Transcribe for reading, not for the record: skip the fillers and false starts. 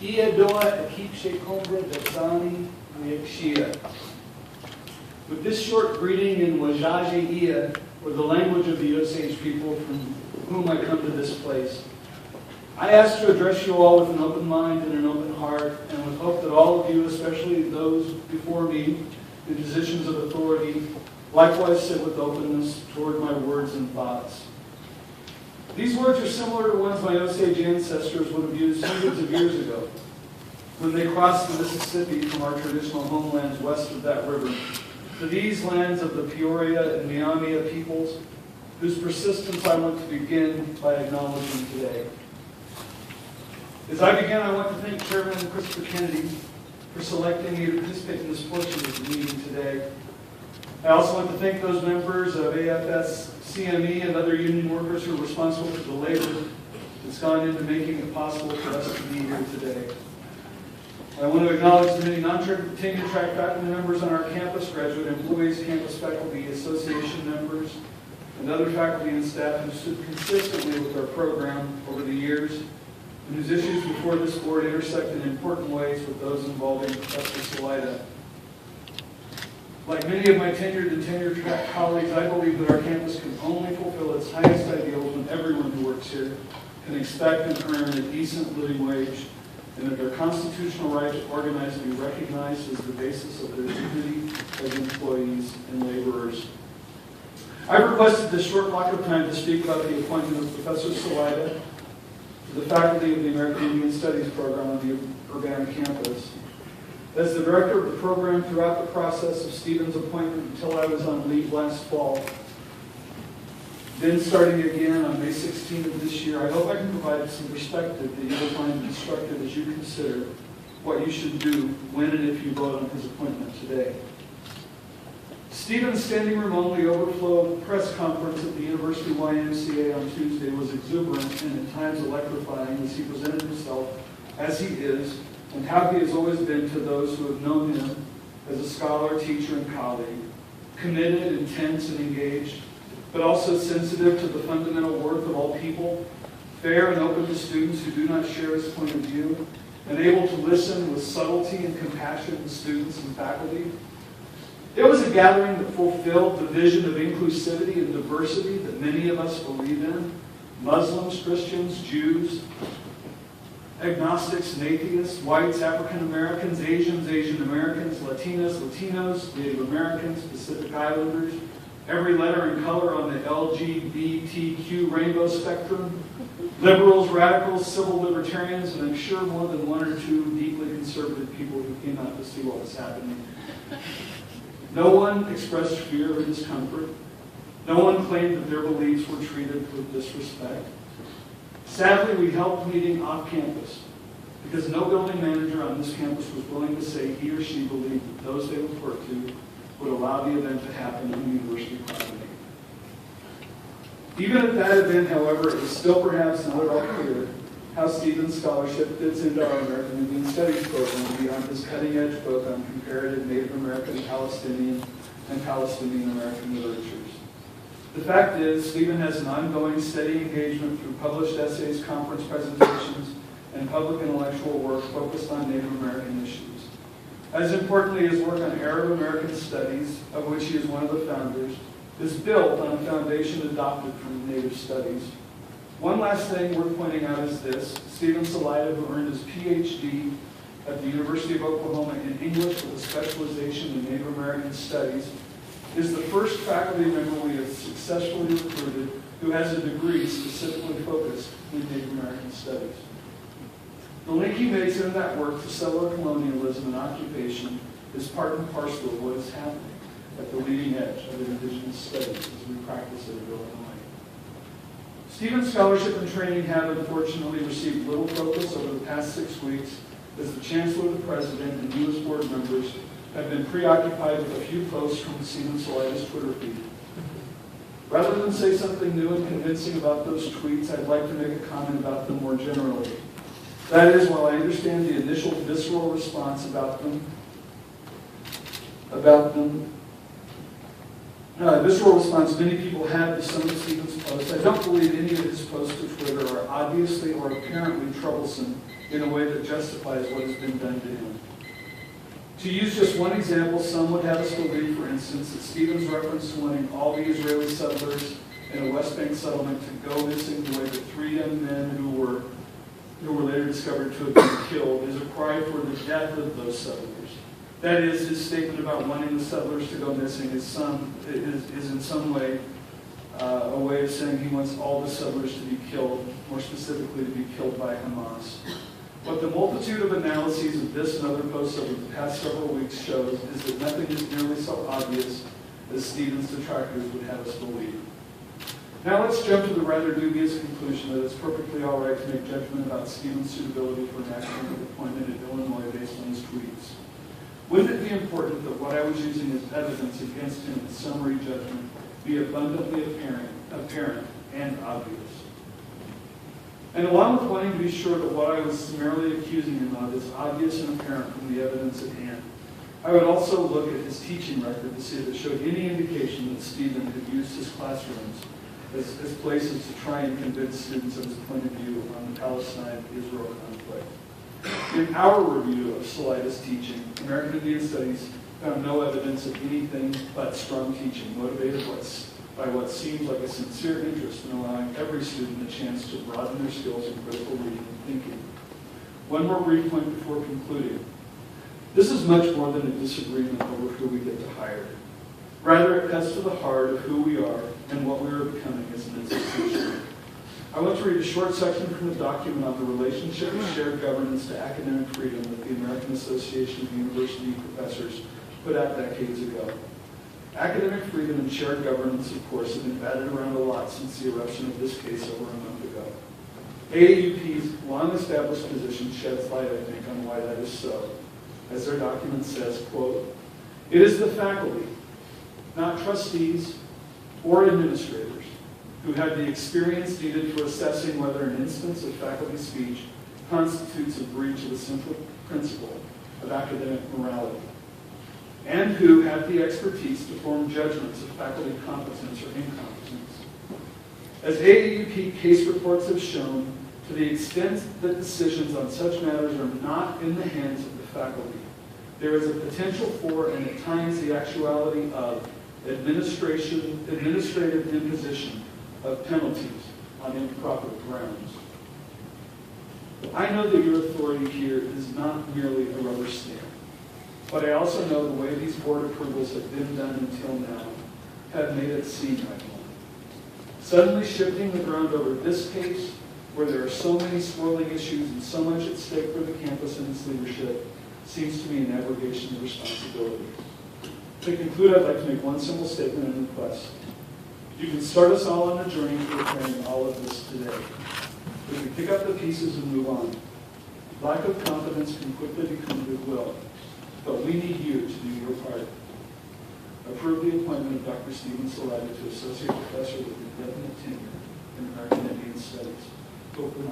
Iadoa Akipshe Kombra Dazani Wiekshia. With this short greeting in Wajaje Ia, or the language of the Osage people from whom I come to this place, I ask to address you all with an open mind and an open heart, and with hope that all of you, especially those before me in positions of authority, likewise sit with openness toward my words and thoughts. These words are similar to ones my Osage ancestors would have used hundreds of years ago when they crossed the Mississippi from our traditional homelands west of that river to these lands of the Peoria and Miamia peoples, whose persistence I want to begin by acknowledging today. As I begin, I want to thank Chairman Christopher Kennedy for selecting me to participate in this portion of the meeting today. I also want to thank those members of AFS, CME, and other union workers who are responsible for the labor that's gone into making it possible for us to be here today. I want to acknowledge the many non-tenure track faculty members on our campus, graduate employees, campus faculty association members, and other faculty and staff who stood consistently with our program over the years, and whose issues before this board intersect in important ways with those involving Professor Salida. Like many of my tenured and tenure-track colleagues, I believe that our campus can only fulfill its highest ideals when everyone who works here can expect and earn a decent living wage, and that their constitutional right to organize be recognized as the basis of their dignity as employees and laborers. I've requested this short block of time to speak about the appointment of Professor Salida to the faculty of the American Indian Studies program on the Urbana campus. As the director of the program throughout the process of Stephen's appointment until I was on leave last fall, then starting again on May 16th of this year, I hope I can provide some perspective that you will find instructive as you consider what you should do when and if you vote on his appointment today. Stephen's standing room only overflow press conference at the University YMCA on Tuesday was exuberant and at times electrifying as he presented himself as he is and how he has always been to those who have known him as a scholar, teacher, and colleague, committed, intense, and engaged, but also sensitive to the fundamental worth of all people, fair and open to students who do not share his point of view, and able to listen with subtlety and compassion to students and faculty. It was a gathering that fulfilled the vision of inclusivity and diversity that many of us believe in: Muslims, Christians, Jews, agnostics and atheists, whites, African Americans, Asians, Asian Americans, Latinas, Latinos, Native Americans, Pacific Islanders, every letter and color on the LGBTQ rainbow spectrum, liberals, radicals, civil libertarians, and I'm sure more than one or two deeply conservative people who came out to see what was happening. No one expressed fear or discomfort. No one claimed that their beliefs were treated with disrespect. Sadly, we held the meeting off campus because no building manager on this campus was willing to say he or she believed that those they referred to would allow the event to happen on university property. Even at that event, however, it was still perhaps not at all clear how Stephen's scholarship fits into our American Indian Studies program beyond his cutting-edge book on comparative Native American, Palestinian, and Palestinian American literatures. The fact is, Stephen has an ongoing steady engagement through published essays, conference presentations, and public intellectual work focused on Native American issues. As importantly, his work on Arab American studies, of which he is one of the founders, is built on a foundation adopted from Native studies. One last thing worth pointing out is this: Stephen Salida, who earned his PhD at the University of Oklahoma in English with a specialization in Native American studies, is the first faculty member we have successfully recruited who has a degree specifically focused in Native American studies. The link he makes in that work to settler colonialism and occupation is part and parcel of what is happening at the leading edge of indigenous studies as we practice it at Illinois. Stephen's scholarship and training have unfortunately received little focus over the past 6 weeks as the Chancellor, the President, and newest board members have been preoccupied with a few posts from Stephen Salida's Twitter feed. Rather than say something new and convincing about those tweets, I'd like to make a comment about them more generally. That is, while I understand the initial visceral response about them, visceral response many people have to some of Stephen's posts, I don't believe any of his posts to Twitter are obviously or apparently troublesome in a way that justifies what has been done to him. To use just one example, some would have us believe, for instance, that Stephen's reference to wanting all the Israeli settlers in a West Bank settlement to go missing the way that 3 young men who were later discovered to have been killed is a cry for the death of those settlers. That is, his statement about wanting the settlers to go missing is in some way a way of saying he wants all the settlers to be killed, more specifically to be killed by Hamas. What the multitude of analyses of this and other posts over the past several weeks shows is that nothing is nearly so obvious as Stephen's detractors would have us believe. Now let's jump to the rather dubious conclusion that it's perfectly all right to make judgment about Stephen's suitability for an academic appointment in Illinois based on his tweets. Wouldn't it be important that what I was using as evidence against him in summary judgment be abundantly apparent and obvious? And along with wanting to be sure that what I was summarily accusing him of is obvious and apparent from the evidence at hand, I would also look at his teaching record to see if it showed any indication that Stephen had used his classrooms as places to try and convince students of his point of view on the Palestine-Israel conflict. In our review of Salaida's teaching, American Indian Studies found no evidence of anything but strong teaching, motivated by what seems like a sincere interest in allowing every student a chance to broaden their skills in critical reading and thinking. One more brief point before concluding. This is much more than a disagreement over who we get to hire. Rather, it cuts to the heart of who we are and what we are becoming as an institution. I want to read a short section from a document on the relationship of shared governance to academic freedom that the American Association of University Professors put out decades ago. Academic freedom and shared governance, of course, have been batted around a lot since the eruption of this case over a month ago. AAUP's long-established position sheds light, I think, on why that is so. As their document says, quote, "It is the faculty, not trustees or administrators, who have the experience needed for assessing whether an instance of faculty speech constitutes a breach of a central principle of academic morality, and who have the expertise to form judgments of faculty competence or incompetence. As AAUP case reports have shown, to the extent that decisions on such matters are not in the hands of the faculty, there is a potential for, and at times the actuality of, administrative imposition of penalties on improper grounds. I know that your authority here is not merely a rubber stamp, but I also know the way these board approvals have been done until now have made it seem like one. Suddenly shifting the ground over this case, where there are so many swirling issues and so much at stake for the campus and its leadership, seems to me an abrogation of responsibility. To conclude, I'd like to make one simple statement and request. You can start us all on a journey to repairing all of this today. We can pick up the pieces and move on. Lack of confidence can quickly become goodwill, but we need you to do your part. Approve the appointment of Dr. Stephen Salaida to Associate Professor with indefinite tenure in American Indian Studies. Open